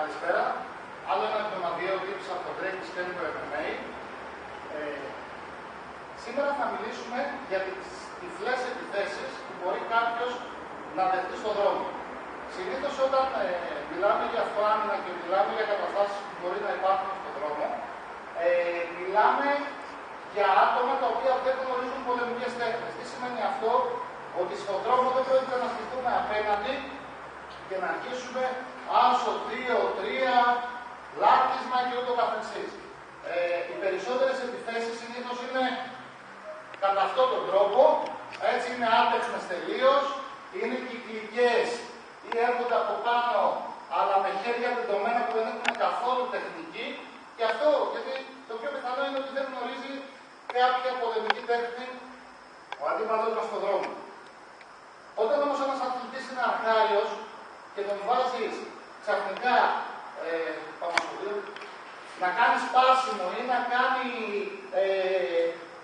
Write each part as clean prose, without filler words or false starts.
Καλησπέρα. Άλλο ένα εβδομαδιαίο tips από το Great Disclaimer MMA. Σήμερα θα μιλήσουμε για τις τυφλές επιθέσεις που μπορεί κάποιος να δεχτεί στον δρόμο. Συνήθως όταν μιλάμε για αυτοάμυνα και μιλάμε για καταστάσεις που μπορεί να υπάρχουν στον δρόμο, μιλάμε για άτομα τα οποία δεν γνωρίζουν πολεμικές τέχνες. Τι σημαίνει αυτό? Ότι στον δρόμο δεν πρόκειται να στηθούμε απέναντι και να αρχίσουμε άσο 2-3, λάκκισμα και ούτω καθεξής. Οι περισσότερες επιθέσεις συνήθως είναι κατά αυτόν τον τρόπο, έτσι είναι άτεξμες τελείως, είναι κυκλικές ή έρχονται από πάνω, αλλά με χέρια τεντωμένα που δεν έχουν καθόλου τεχνική. Και αυτό, γιατί το πιο πιθανό είναι ότι δεν γνωρίζει κάποια πολεμική τέχνη ο αντίπαλος μας στον δρόμο. Όταν όμως ένας αθλητής είναι αρχάριος και τον βάζεις ξαφνικά να κάνει σπάσιμο ή να κάνει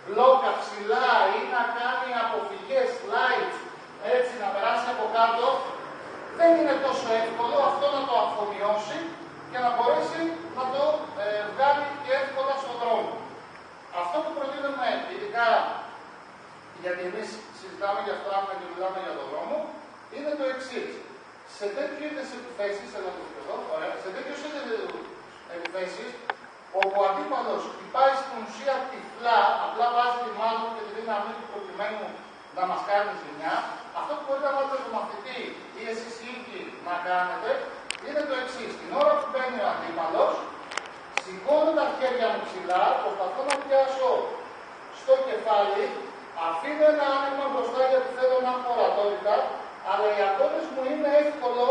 μπλόκα ψηλά ή να κάνει αποφυγές, slides, έτσι να περάσει από κάτω, δεν είναι τόσο εύκολο αυτό να το αφομοιώσει και να μπορέσει να το βγάλει και εύκολα στον δρόμο. Αυτό που προτείνουμε, ειδικά γιατί εμείς συζητάμε για αυτό και μιλάμε για τον δρόμο, είναι το εξής. Σε τέτοιου είδους επιθέσεις, σε τέτοιους επιθέσεις, όπου ο αντίπαλος χτυπάει στην ουσία τυφλά, απλά βάζει τη μάλλον και τη δύναμή του προκειμένου να μας κάνει ζημιά, αυτό που μπορείτε να βάλετε το μαθητή ή εσείς ίδιοι να κάνετε, είναι το εξής. Την ώρα που μπαίνει ο αντίπαλος, σηκώνω τα χέρια μου ψηλά, προσπαθώ να πιάσω στο κεφάλι, αφήνω ένα άνοιγμα μπροστά γιατί θέλω να έχω ορατότητα, αλλά οι αγώνες μου είναι εύκολο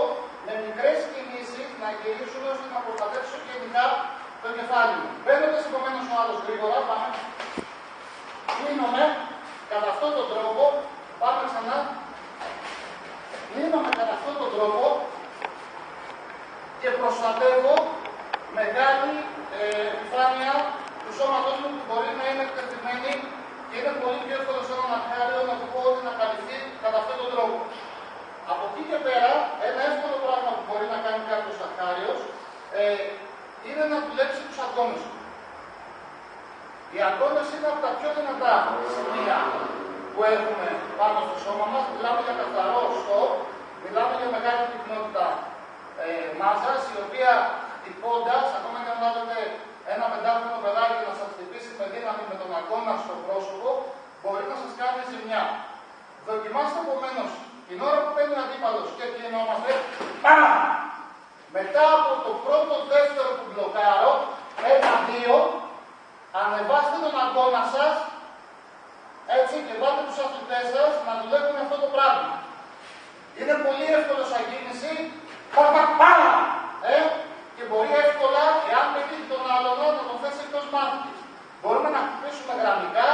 με μικρές κινήσεις να γυρίσουν ώστε να προστατεύσω γενικά το κεφάλι μου. Μπαίνοντας επομένως ο άλλος γρήγορα, πάμε. Κλείνομαι κατά αυτόν τον τρόπο, πάμε ξανά. Κλείνομαι κατά αυτόν τον τρόπο και προστατεύω μεγάλη επιφάνεια του σώματός μου που μπορεί να είναι εκτεθειμένη και είναι πολύ πιο εύκολο σε έναν αρχάριο να του πω ότι να καλυφθεί κατά αυτόν τον τρόπο. Από εκεί και πέρα, ένα εύκολο πράγμα που μπορεί να κάνει κάποιος αρχάριος είναι να δουλέψει τους αγκώνες του. Οι αγκώνες είναι από τα πιο δυνατά σημεία που έχουμε πάνω στο σώμα μας. Μιλάμε για καθαρό οστό, μιλάμε για μεγάλη πυκνότητα μάζας, η οποία χτυπώντας, ακόμα και αν βάλετε ένα 5χρονο παιδάκι να σας χτυπήσει με δύναμη με τον αγκώνα στο πρόσωπο, μπορεί να σας κάνει ζημιά. Δοκιμάστε επομένως την ώρα που παίρνει ο αντίπαλος και κλεινόμαστε, πάμ! Μετά από το πρώτο, δεύτερο που μπλοκάρω, 1-2, ανεβάστε τον αγκώνα σας, έτσι, και βάλτε τους αθλητές σας να δουλεύουν αυτό το πράγμα. Είναι πολύ εύκολο σαν κίνηση, και μπορεί εύκολα, εάν πετύχει τον άλλον, να τον θέσει εκτός μάχης. Μπορούμε να χτυπήσουμε γραμμικά,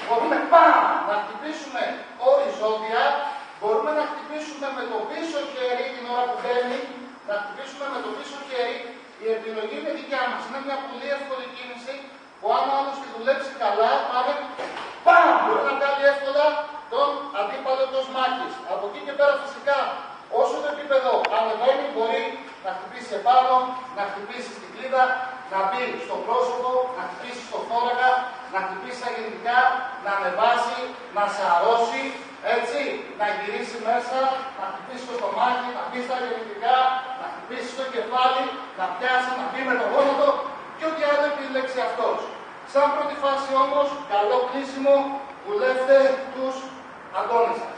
μπορούμε να χτυπήσουμε οριζόντια, μπορούμε να χτυπήσουμε με το πίσω χέρι την ώρα που μπαίνει, να χτυπήσουμε με το πίσω χέρι. Η επιλογή είναι δικιά μας. Είναι μια πολύ εύκολη κίνηση που αν ο άλλος τη δουλέψει καλά, μπορεί να κάνει εύκολα τον αντίπαλο εκτός μάχης. Από εκεί και πέρα φυσικά, όσο το επίπεδο ανεβαίνει, μπορεί να χτυπήσει επάνω, να χτυπήσει στην κλίδα, να μπει στο πρόσωπο, να χτυπήσει στο θώρακα, να χτυπήσει στα γενικά, να ανεβάσει, να σαρώσει, έτσι, να γυρίσει μέσα, να χτυπήσει στο στομάχι, να μπει στα γενικά, να χτυπήσει στο κεφάλι, να πιάσει, να μπει με το γόνατο και ό,τι άλλο επιλέξει αυτός. Σαν πρώτη φάση όμως, καλό κλείσιμο, δουλεύτε τους αγκώνες σας.